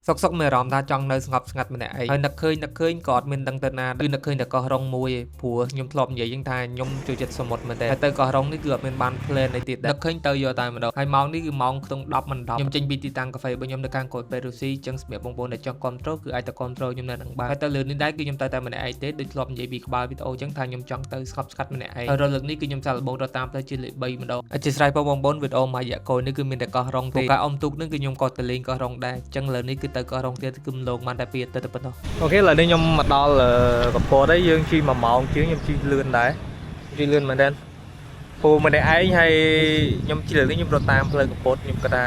សុកមានអារម្មណ៍ថាចង់នៅស្ងប់ស្ងាត់ម្នាក់ឯងហើយនឹកឃើញក៏អត់មានដឹងទៅណាគឺនឹកឃើញតែកោះរ៉ុងមួយឯងព្រោះខ្ញុំធ្លាប់និយាយយ៉ាងថាខ្ញុំចូលចិត្តសមុទ្រមែនទេហើយទៅកោះរ៉ុងនេះគឺអត់មានបាន plan អីទៀតនឹកឃើញទៅយកតែម្ដងហើយម៉ោងនេះគឺម៉ោងខ្ទង់10មិន10ខ្ញុំចេញពីទីតាំងកាហ្វេរបស់ខ្ញុំនៅខាងកូដពេរុស៊ីអញ្ចឹងសម្រាប់បងប្អូនដែលចង់គ្រប់គ្រងគឺអាចទៅគ្រប់គ្រងខ្ញុំនៅនឹងបានហើយទៅលើនេះដែរគឺខ្ញុំទៅតែម្នាក់ឯងទេដូចធ្លាប់និយាយពីក្បាលវីដេអូអញ្ចឹងថាខ្ញុំចង់ទៅស្ងប់ស្ងាត់ម្នាក់ឯងហើយរលឹកនេះគឺខ្ញុំសាកល្បងរត់តាមផ្លូវជាតិលេខ3ម្ដងអធិស្ឋានបងប្អូនវីដេអូមួយរយៈកូននេះគឺមានតែកោះរ៉ុងទេការអុំទូកនេះគឺខ្ញុំក៏ទៅលេងកោះរ៉ុងដែរអញ្ចឹងលើនេះគឺទៅកោះរ៉ុងទៀតគឺម្លងបានតែពីទៅប៉ុណ្ណោះអូខេឥឡូវនេះខ្ញុំមកដល់កំពតហើយយើងជិះ1ម៉ោងជាងខ្ញុំជិះលឿនដែរជិះលឿនមែនទេពូម្នាក់ឯងហើយខ្ញុំជិះលើនេះខ្ញុំរត់តាមផ្លូវកំពតខ្ញុំគាត់ថា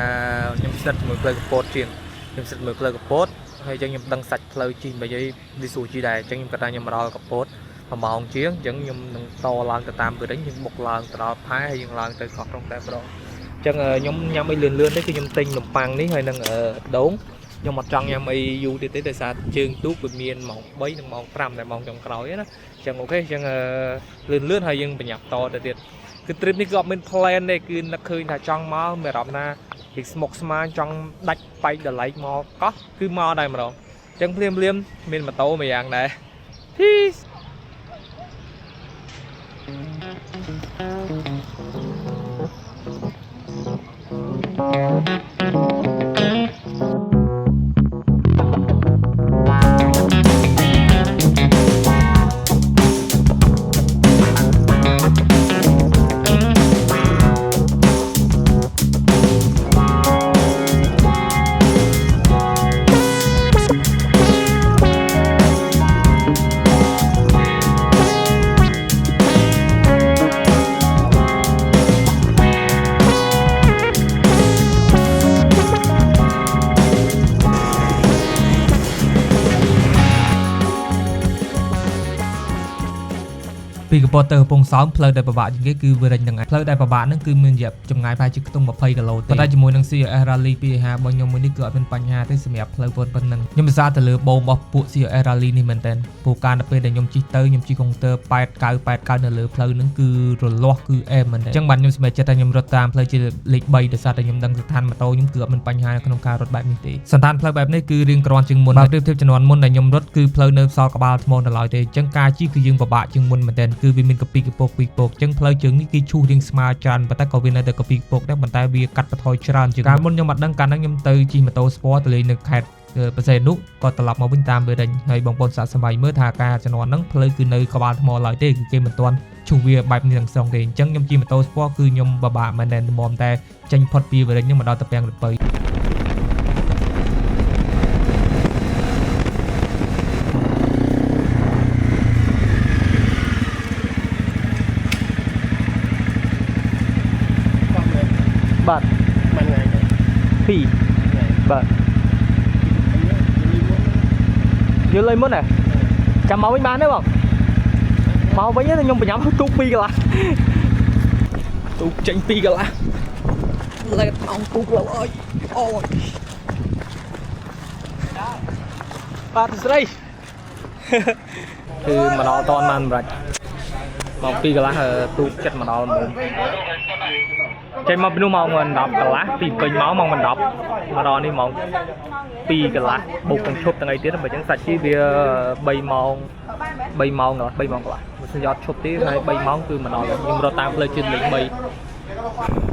ខ្ញុំស្និទ្ធជាមួយផ្លូវកំពតជាងខ្ញុំស្និទ្ធជាមួយផ្លូវកំពតហើយអញ្ចឹងខ្ញុំដឹងសាច់ផ្លូវជិះមិនអីវាស្រួលជិះដែរអញ្ចឹងខ្ញុំគាត់ថាខ្ញុំមកដល់កំពត1ម៉ោងជាងអញ្ចឹងខ្ញុំនឹងតឡើងទៅតាមវិញខ្ញុំបុកឡើងទៅដល់ផែហើយយើងឡើងទៅកោះរ៉ុងតែម្ដងអញ្ចឹងខ្ញុំញ៉ាំអីលឿនទេគឺខ្ញុំទិញនំប៉័ងនេះហើយនឹងដូងខ្ញុំអត់ចង់ញ៉ាំអីយូរទៀតទេដោយសារជើងទូកវាមានម៉ោង3និងម៉ោង5តែម៉ោងចុងក្រោយណាអញ្ចឹងអូខេអញ្ចឹងលឿនហើយយើងបញ្ញាប់តទៅទៀតគឺ trip នេះគឺអត់មាន plan ទេគឺនឹកឃើញថាចង់មកមានអារម្មណ៍ថាពីស្មុកស្មាញចង់ដាច់បែកដលៃមកកោះគឺមកដែរម្ដងអញ្ចឹងភ្លាមមានម៉ូតូមួយយ៉ាងដែរ Peaceពីកំពតទៅកំពង់សោមផ្លូវដែលពិបាកជាងគេគឺវារិញនឹងឯងផ្លូវដែលពិបាកហ្នឹងគឺមានរយៈចម្ងាយប្រហែលជាខ្ទង់20គីឡូទេប៉ុន្តែជាមួយនឹង CRS Rally 250របស់ខ្ញុំមួយនេះគឺអត់មានបញ្ហាទេសម្រាប់ផ្លូវប៉ុណ្ណឹងខ្ញុំពិសាទៅលើបូមរបស់ពួក CRS Rally នេះមែនតើព្រោះការនៅពេលដែលខ្ញុំជិះទៅខ្ញុំជិះកុងទ័រ89នៅលើផ្លូវហ្នឹងគឺរលាស់គឺអែមមែនតើអញ្ចឹងបាទខ្ញុំសម្រេចចិត្តថាខ្ញុំរត់តាមផ្លូវជាតិលេខ3ដោយសារតែខ្ញុំដឹងស្ថានម៉ូតូខ្ញុំគឺអត់មានបញ្ហាក្នុងការរត់បែបនេះទេសន្តានផ្លូវបែបនេះគឺរៀងក្រាន់ជាងមុនបើប្រៀបធៀបជំនាន់មុនដែលខ្ញុំរត់គឺផ្លូវនៅសល់ក្បាលថ្មនៅឡើយទេអញ្ចឹងការជិះគឺយើងពិបាកជាងមុនមែនតើគឺវាមានកពីពកអញ្ចឹងផ្លូវជើងនេះគឺឈូសរៀងស្មើច្រើនប៉ុន្តែក៏វានៅតែកពីពកដែរប៉ុន្តែវាកាត់បន្ថយច្រើនជាងកាលមុនខ្ញុំអត់ដឹងកាលហ្នឹងខ្ញុំទៅជិះម៉ូតូស្ពតទៅលេងនៅខេត្តបរសៃនុក៏ត្រឡប់មកវិញតាមវារិញហើយបងប្អូនសាកសម័យមើលថាការជំនាន់ហ្នឹងផ្លូវគឺនៅក្បាលថ្មឡើយទេគឺគេមិនទាន់ឈូសវាបែបនេះទាំងស្រុងទេអញ្ចឹងខ្ញុំជិះម៉ូតូស្ពតគឺខ្ញុំពិបាកមែនតែមុំតែចេញផុតពីវារិញហ្នឹងមកដល់តាពាំងរពៅបាទមិនថ្ងៃ2បាទយល់លុយមុនហ៎ចាំមកវិញបានទេបងមកវិញខ្ញុំបញ្ញាប់ទូក2កន្លះទូកចេញ2កន្លះលេតអងទូកលើអើយអូយបាទស្រីគឺមកដល់តនបានសម្រាប់មក2កន្លះទូកចិត្តមកដល់មុំចេញមកពីនោះម៉ោង10កន្លះពីពេញមកម៉ោង10មកដល់នេះម៉ោង2កន្លះបូកទាំងឈប់ទាំងអីទៀតបើអញ្ចឹងសាច់ជីវា3ម៉ោងកន្លះបើសិនយកឈប់ទៀតហើយ3ម៉ោងគឺមកដល់ខ្ញុំរត់តាមផ្លូវជាតិលេខ3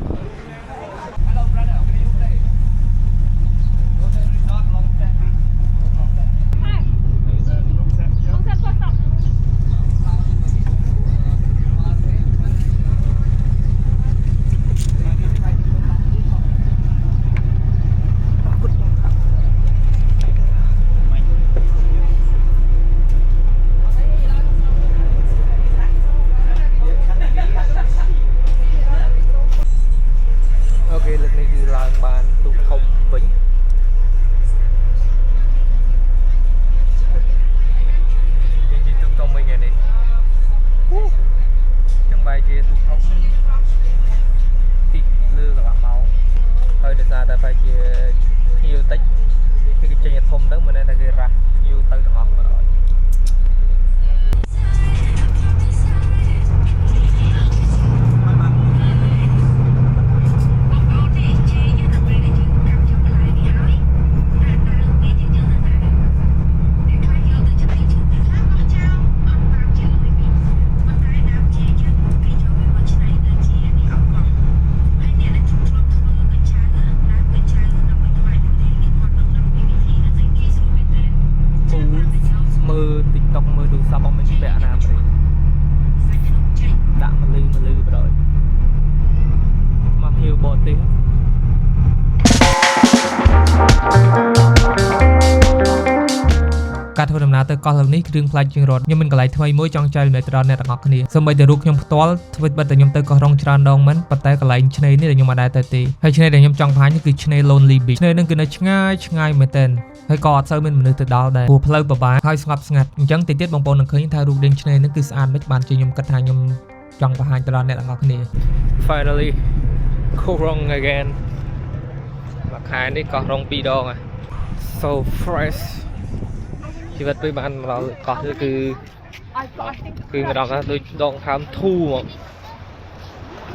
ទូរស័ព្ទអត់មានពាក់ណាប្រេដាក់មកលឺប្រយមកភៀវបរទេសការធ្វើដំណើរទៅកោះលើនេះគ្រឿងផ្លាច់ជាងរត់ខ្ញុំមានកន្លែងថ្មីមួយចង់ចែករំលែកដល់អ្នកទាំងអស់គ្នាសូម្បីតែរូបខ្ញុំផ្ទាល់ធ្វើបិទតែខ្ញុំទៅកោះរ៉ុងច្រើនដងមិនប៉ុន្តែកន្លែងឆ្នេរនេះដែលខ្ញុំអត់ដែរទៅទេហើយឆ្នេរដែលខ្ញុំចង់បង្ហាញគឺឆ្នេរ Lonely Beach ឆ្នេរនឹងគឺនៅឆ្ងាយមែនទែនហើយក៏អត់សូវមានមនុស្សទៅដល់ដែរព្រោះផ្លូវពិបាកហើយស្ងប់ស្ងាត់អញ្ចឹងតិចទៀតបងប្អូននឹងឃើញថារូបរាងឆ្នេរនឹងគឺស្អាតមិនបានជាខ្ញុំគិតថាខ្ញុំចង់បង្ហាញទៅដល់អ្នកទាំងអស់គ្នា Finally កោះរ៉ុង again មួយខែនេះកោះរ៉ុង2ដង so fresh ជីវិតពេលបានមកដល់កោះនេះគឺម្ដងដូចដងហើមធូរហ្មង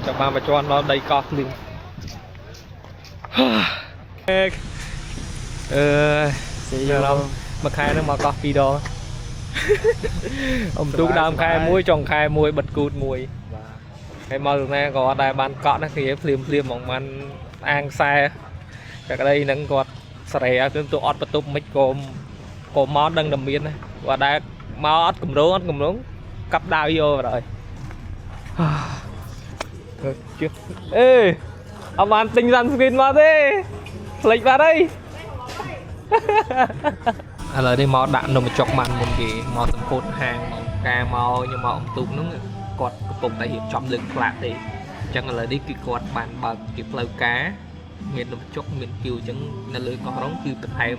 ចាំបានមកជន់ដល់ដីកោះភ្លឹងស៊ីយកមួយខែនឹងមកកោះ2ដងអ៊ំទូកដើមខែ1ចុងខែ1បិទគូត1ហើយមកtừណាក៏អត់ដែរបានកក់ណាគ្នាភ្លាមហ្មងបានអាងខ្សែតែក្តីហ្នឹងគាត់សេរីឲ្យខ្ញុំទូអត់បន្ទប់មិនក៏មកដឹងតែមានគាត់ដែរមកអត់កម្រងកាប់ដាវយកបាត់ហើយជិះអេអត់បានទិញ sunscreen មកទេផ្លេចបាត់ហើយឥឡូវនេះមកដាក់នំចុកបានមុនគេមកសម្ពោធហាងមកការមកខ្ញុំមកអ៊ំទូកហ្នឹងគាត់កំពុងតែរៀបចំលើកផ្លាកទេអញ្ចឹងឥឡូវនេះគឺគាត់បានបើកជាផ្លូវការមាននំចុកមានគៀវអញ្ចឹងនៅលើកោះរ៉ុងគឺបន្ថែម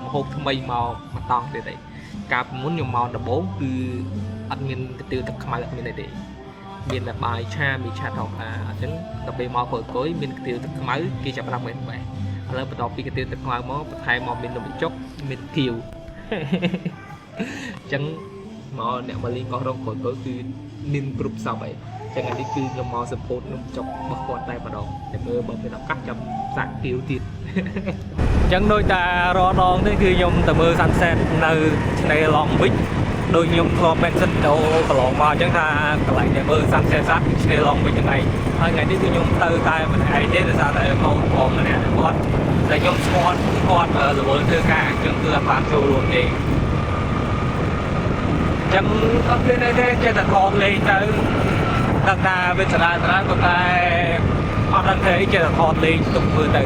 ម្ហូបថ្មីមកតង់ទៀតឯងកាលពីមុនខ្ញុំមកដំបូងគឺអត់មានកាទៀវទឹកខ្មៅអត់មានអីទេមានតែបាយឆាមីឆាធម្មតាអញ្ចឹងដល់ពេលមកក្រោយមានកាទៀវទឹកខ្មៅគេចាប់ដាក់មិនបែឥឡូវបន្ទាប់ពីកាទៀវទឹកខ្មៅមកបន្ថែមមកមាននំចុកមានគៀវអញ្ចឹងមកអ្នកមកលេងកោះរ៉ុងក្រោយគឺមានគ្រប់សពឯងចឹងអានេះគឺខ្ញុំមកសពោតនំចុករបស់គាត់តែម្ដងតែមើលបើមានឱកាសចាំសាក់គៀវទៀតអញ្ចឹងដូចតែរាល់ដងនេះគឺខ្ញុំទៅមើល sunset នៅឆ្នេរ Long Beach ដូចខ្ញុំធ្លាប់ mention ទៅកន្លងមកអញ្ចឹងថាកន្លែងដែលមើល sunset គឺឆ្នេរ Long Beach ហ្នឹងឯងហើយថ្ងៃនេះគឺខ្ញុំទៅតែម្នាក់ឯងទេដោយសារតែកូនបងម្នាក់គាត់តែខ្ញុំស្គាល់គាត់រវល់ធ្វើការអញ្ចឹងគឺអត់បានចូលរួមទេចឹងអត់មានអីទេចេះតែថតលេងទៅដឹងថាវាចរាចរណ៍ប៉ុន្តែអត់ដឹងទេចេះតែថតលេងទុកមើលទៅ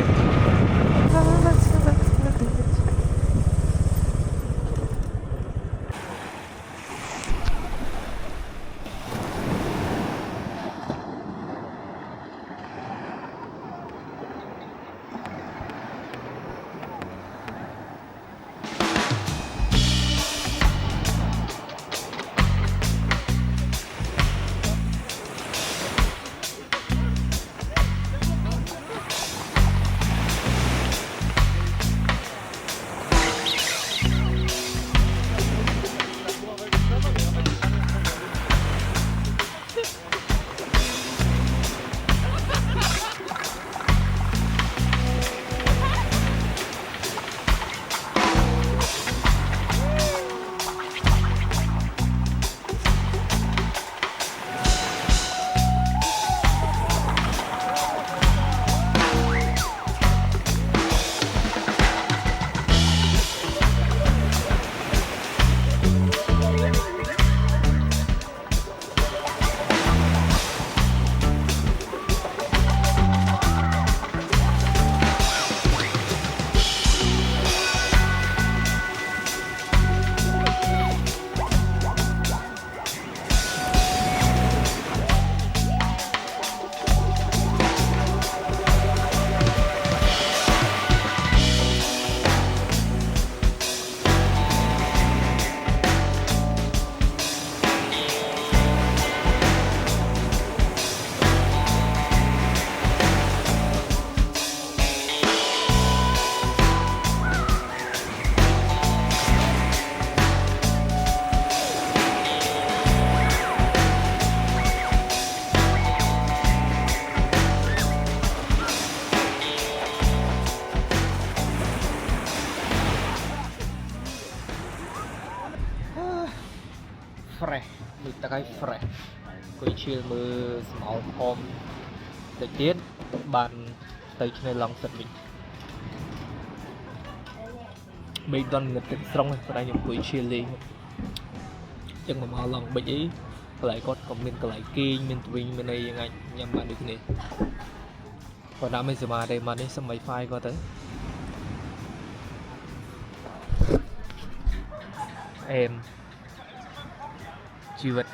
fresh ដូចទឹកឲ្យ fresh គួយឈៀលមើលស្មោលផមតិចទៀតបានទៅឆ្នេរឡង់សិតវិញបីដនងឹតទឹកស្រង់តែខ្ញុំគួយឈៀលលេង ចឹងមកឡងបិចអីកន្លែងគាត់ក៏មានកន្លែងគេងមានទ្វីងមានអីយ៉ាងណាញ៉ាំបានដូចគ្នាគាត់ដាក់មិនសមាទេមកនេះសុំ Wi-Fi គាត់ទៅអេមជីវិត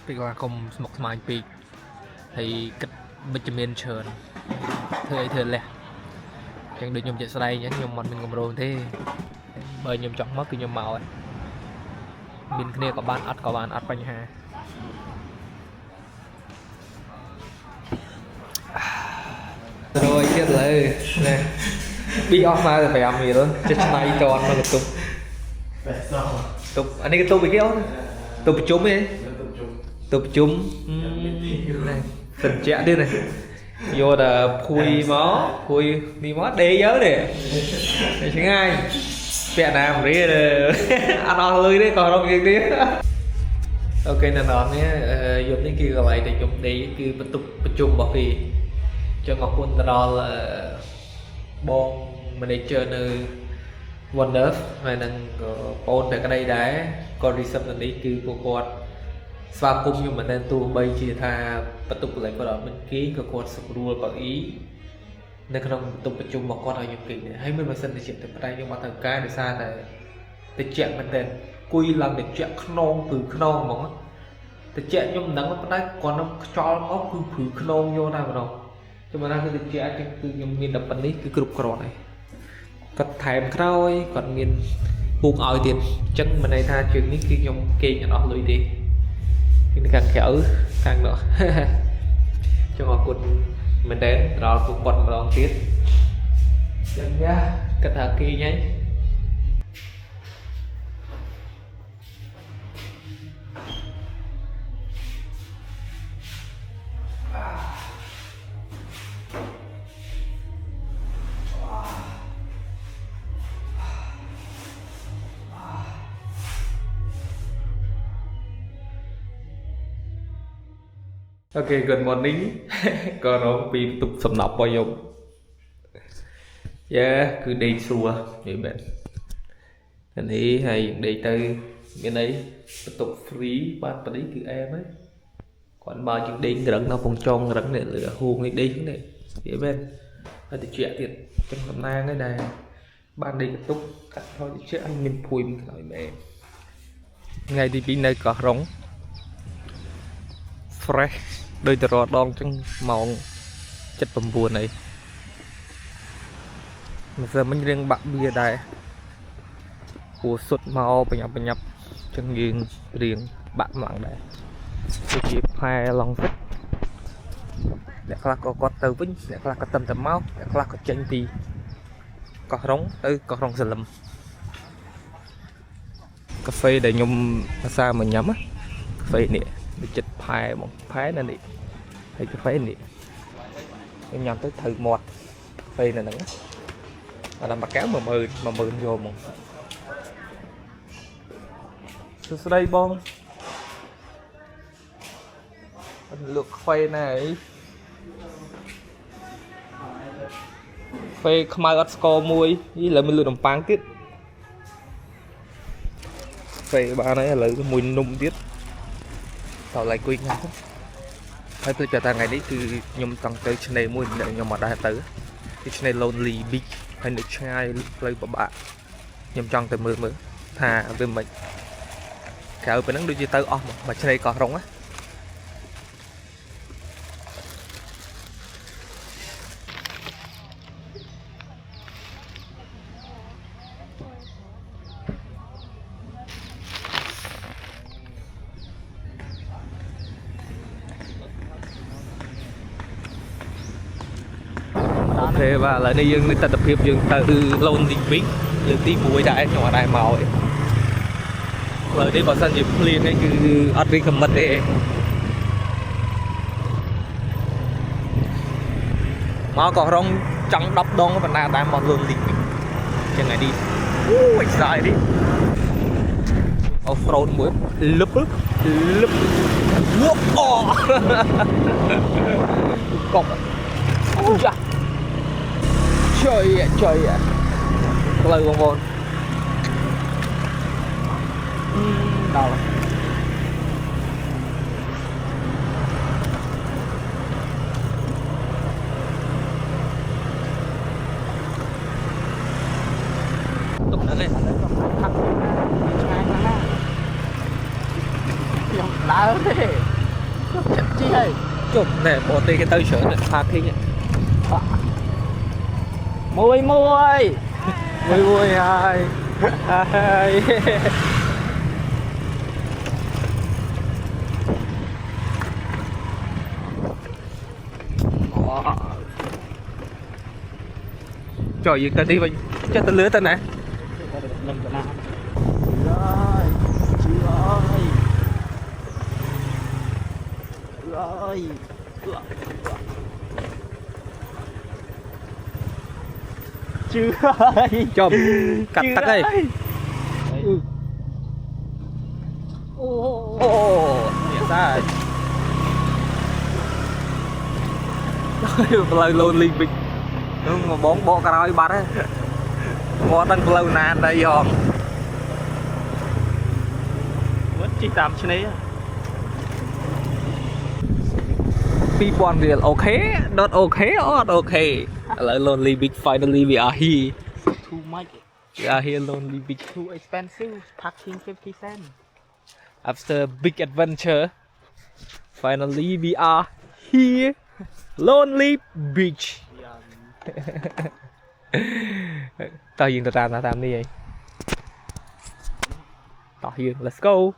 ពីគាត់កុំស្មុគស្មាញពេកហើយគិតវិជ្ជមានច្រើនធ្វើអីធ្វើលះចឹងដូចខ្ញុំជាក់ស្ដែងខ្ញុំមិនមានកម្រោងទេបើខ្ញុំចង់មកគឺខ្ញុំមកហើយមានគ្នាក៏បានអត់ក៏បានអត់បញ្ហាrồi chết lại nè bị off mà phải làm gì đó chết này tròn mà cái tục anh ấy cái tục bị cái tục chúng ấy tục chúng này tình trạng đi này vô là khui đi mót đê nhớ nè để chứ ngay mẹ nào đi ăn on lưới đấy còn đâu việc đi ok nè nó nhé dùng những kia lại để dùng đi cứ bật tục bật chung bảo vì cho ngọc quân ta đó là bon manager nơi Wonder hay là bon về cái đây đấy còn reception đấy cứ của quạt và cùng như mình nên tu bây chỉ tha bắt tục lại có đó mình ký của quạt sụp đua bảo ý nên không tục bật chung một con ở những kịch này hay mình mà sân thì chuyện từ đây nhưng mà thằng cái để xa này để chuyện mình tên quy làm để chuyện non từ non mà để chuyện nhưng nắng nó đấy còn nó cho nó cứ non vô nào mà đâu cho mà ra cái chuyện cái từ nhom miền đập bắn đấy cái group cỏ này còn thèm khơi còn miền buông ỏi tiền chân mình này tha chuyện ní cái nhom kê cho nó lười đi nhưng càng khéo càng nữa cho họ quần mình đến rồi cũng quần rồi tiếp chân nhá cái thằng kia nhé ok good morning còn nó bị tục sầm nọc bao nhiêu yeah cứ đi xua vậy bạn anh ấy hay đi tới bên đấy tục free ban bên đấy cứ em ấy còn bao nhiêu đi rắn nó phong tròn rắn này lửa huồng ấy đi này vậy bên là thì chuyện thiệt trong năm nay cái này ban đi tục cắt thôi chứ anh mình phui mình nói mẹ ngày đi bên này có rống fresh đôi tờ rọt đong trong màu chất bầm buồn này mà giờ mình riêng bạn bia đây của sụt màu bành nhập chân nghiêng riêng bạn mạng đây chỉ hai lòng thích để là có tàu vĩnh để là có tâm tầm máu để là có chân thì có rống tới có rong sờ lầm cà phê để nhung xa mà nhắm á cà phê nè chích phai một phái này thì cái phái này nhắm tới thử một phê này nữa mà làm bạc kéo mà mượn vô một từ đây bon lượt phê này phê không ai ớt score mùi với lại mình lượt đồng pang tiết phê ba này là cái mùi nung tiết tao lại quy nhau hay tôi cho ta ngày đấy từ nhom tăng tới trên này mua để nhom mà đã tới cái trên này lonely beach hay được trai lấy của bạn nhom trăng từ mưa thà về mình cả ở bên đó đôi tới mà trên đây có rong á thế và lại đây dương tập hiệp dương từ lôn tình bích dương tí bùi đại nhỏ đại màu ấy rồi đây có sân dịp liền ấy cứ ớt đi cầm mật đấy mà có rong trắng đắp đông và na đại màu lôn tình chân này đi dài đi off-road mũi lúp cọc trời ạ lời con đau tục nữa đi đá thế chặt chi hay chụp để bỏ tay cái tay sửa này phạt khi nhỉ môi môi môi môi ai ai trời gì ta đi mình cho ta lứa ta nè chưa chôm cắt tắc đây ô hiện ra lời luôn liên bình mà bóng bộ cà roi bắt ấy có tăng lâu nàn đây hòn vẫn chỉ tạm trên đấy people real okay not okay or okay lonely big finally we are here Too much. we are here lonely big Too expensive. Parking 50 cents. after big adventure finally we are here lonely beach tao dừng tao làm đi vậy tao dừng let's go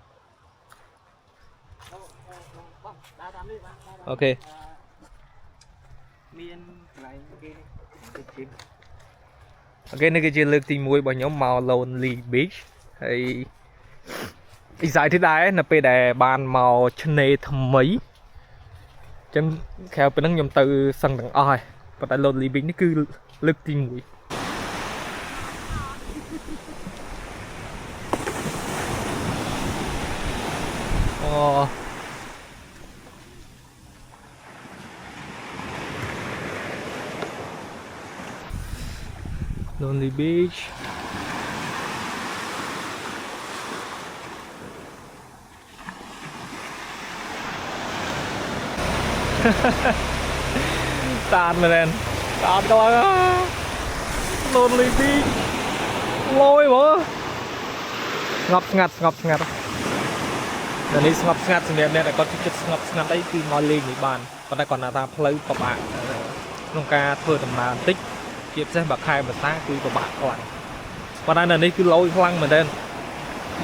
ok ok này cái chiến lược tìm mùi bọn nhóm màu lonely beach thì giải thế này là về để bàn màu chân này thầm mấy chân khéo bên năng nhầm từ sân đằng oi và tại lonely beach nó cứ lực tìm mùi Lonely Beach tàn mà đèn tàn các bạn á Lonely Beach lôi mà ngập ngặt giờ này ngập ngặt thì này còn chút ngập ngặt đấy thì ngồi lên thì bàn còn đây còn là ta play của bạn nông ca thưa tầm nào tích kịp xem bạc hai bạc tá cứ của bạn các bạn còn đây là đây cứ lôi khăng mà đen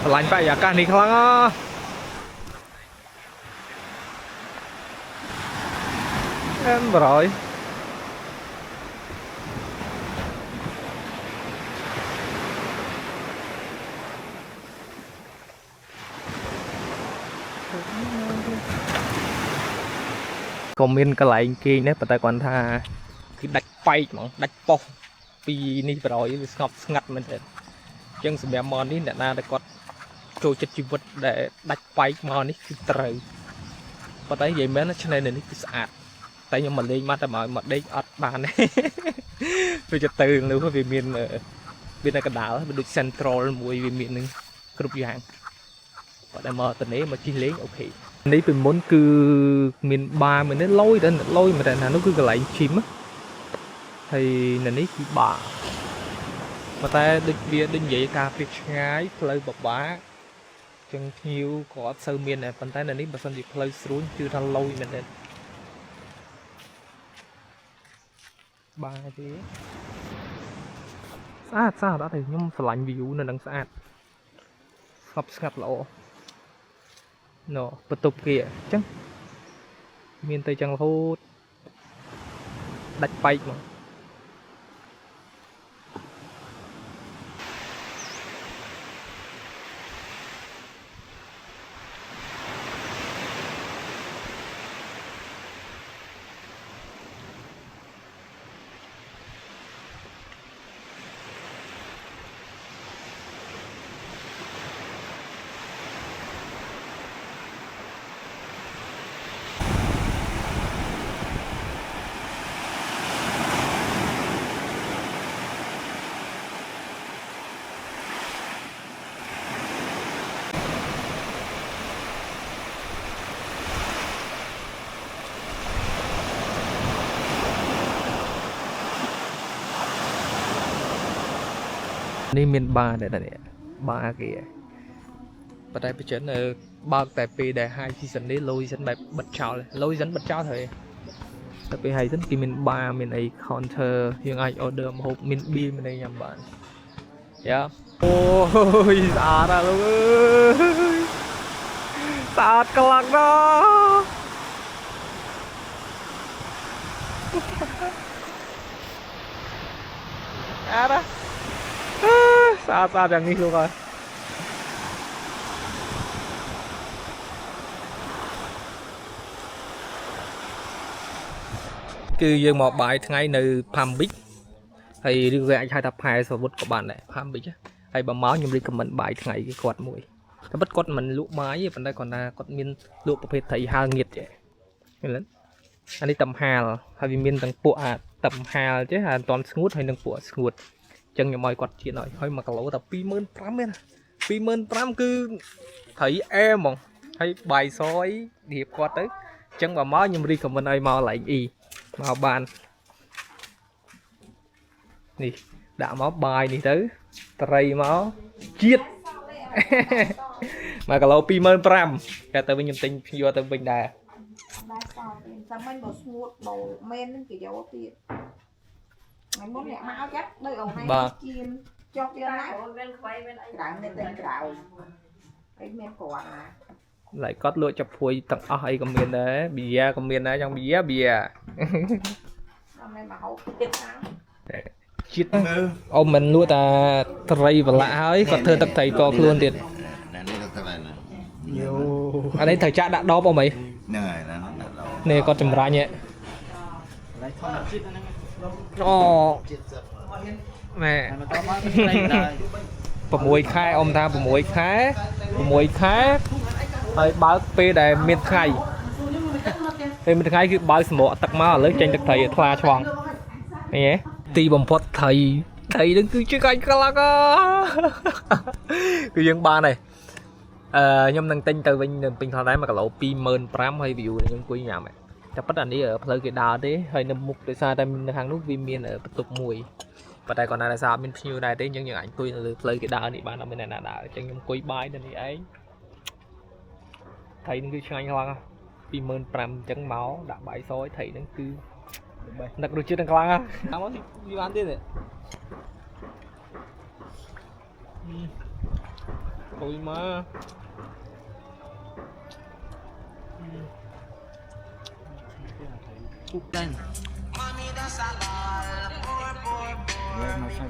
lạnh vậy à can đi khăng á em rồi comment cái lại kia nếu ta còn tha cái đạch phay mà đạch bông vì ní rồi ngọc ngặt mình thế chân sự bé mòn ní để na để có trôi chất chi vật để đạch phay mòn níคือtrời và tới vậy mấy nó cho nên là níคือsạch tại nhưng mà lên mà ta mở mặt đây ọt bàn này vì cho từ nữa vì miền bên này cái đảo bên được central mùi vì miền group dạng và đây mà tình ấy mà chi lấy ok đấy mình muốn cứ miền ba mình đến lôi mà tại nó cứ cái lại chim á thì là ní khi bà mà ta định bia định vậy cà phê ngái play bập bá chân nhiều có sơ miền này phần tay là ní bà sân thì play xuống chưa ra lôi mình nên ba thế sao đó thì nhưng phải lạnh view nên đang sát ngập lộ nó bật tục kìa chắc miền tây chẳng hô đạch bay mà នេះមានបារដែរនេះបារគេប៉ុន្តែប្រជិនបើកតែពេលដែល high season នេះ low season បែបបិទចោល low season បិទចោលហើយតែពេល high season គេមានបារមានអី counter យើងអាច order ម្ហូបមាន beer មានអីញ៉ាំបានយ៉ាអូយស្អាតណាស់លោកអើយស្អាតខ្លាំងណាស់អារ៉ាស្អាតយ៉ាងនេះលោកអើយគឺយើងមកបាយថ្ងៃនៅ Palm Beach ហើយឬក៏អាចហៅថាផែសវុតក៏បានដែរ Palm Beach ហើយបើមកខ្ញុំ recommend បាយថ្ងៃគេគាត់មួយតែពិតគាត់មិនលក់បាយទេប៉ុន្តែគាត់ថាគាត់មានលក់ប្រភេទត្រីហាលងៀតចេះឃើញទេអានេះតំហាលហើយវាមានទាំងពួកអាតំហាលចេះអាអត់ទាន់ស្ងួតហើយនឹងពួកស្ងួតអញ្ចឹងខ្ញុំឲ្យគាត់ជាតិហើយ1គីឡូតែ 25,000 ទេណា 25,000 គឺត្រីអែហ្មងហើយបាយសយរៀបគាត់ទៅអញ្ចឹងបើមកខ្ញុំ recommend ឲ្យមកឡែងអ៊ីមកបាននេះដាក់មកបាយនេះទៅត្រីមកជាតិ1គីឡូ 25,000 តែទៅវិញខ្ញុំទិញយកទៅវិញដែរដែរសោះតែមិនបើស្ងួតបើមែននឹងគេយកទៀតថ្ងៃមុនអ្នកមកចាត់ដូចអូនឯងជៀនចុះទៀតណាអូនវិញខ្វៃវិញអីក្រៅនេះតែក្រៅអីមានគាត់ណាឡៃគាត់លក់ចាប់ព្រួយទាំងអស់អីក៏មានដែរប៊ីយ៉ាក៏មានដែរចង់ប៊ីយ៉ាអត់មែនមកហូបទៀតណាជាតិអូមិនលក់តែត្រីប្រឡាក់ហើយគាត់ធ្វើទឹកត្រីកខ្លួនទៀតនេះទឹកត្រីណាយូអានេះត្រូវចាក់ដាក់ដបអីហ្នឹងហើយណាដាក់ដបនេះគាត់ចម្រាញ់ហ៎អូម៉ែ6 ខែអ៊ំថា6 ខែហើយបើកពេលដែលមានថ្ងៃពេលមានថ្ងៃគឺបើកសម្រក់ទឹកមកឥឡូវចេញទឹកត្រីថ្លាឆ្វង់ឃើញទេទីបំផុតត្រីនឹងគឺជាកាច់ខ្លាំងគឺយើងបានហើយខ្ញុំនឹងទិញទៅវិញនៅពេញថតដែរ1គីឡូ 25,000 ហើយ view ខ្ញុំអង្គុយញ៉ាំតែប៉ុន្តែនេះផ្លូវគេដើរទេហើយនៅមុខដោយសារតែនៅខាងនោះវាមានបន្ទប់មួយប៉ុន្តែគាត់ណាដោយសារអត់មានភ្ញៀវដែរទេអញ្ចឹងយើងអាចអង្គុយនៅលើផ្លូវគេដើរនេះបានអត់មានអ្នកណាដើរអញ្ចឹងខ្ញុំអង្គុយបាយនៅនេះឯងត្រីនឹងគឺឆ្ងាញ់ខ្លាំង25,000 អញ្ចឹងមកដាក់បាយសយត្រីនឹងគឺនឹករសជាតិនឹងខ្លាំងណាស់តាមមកវាបានទៀតអូយម៉ាពុកដែរ Where's my phone?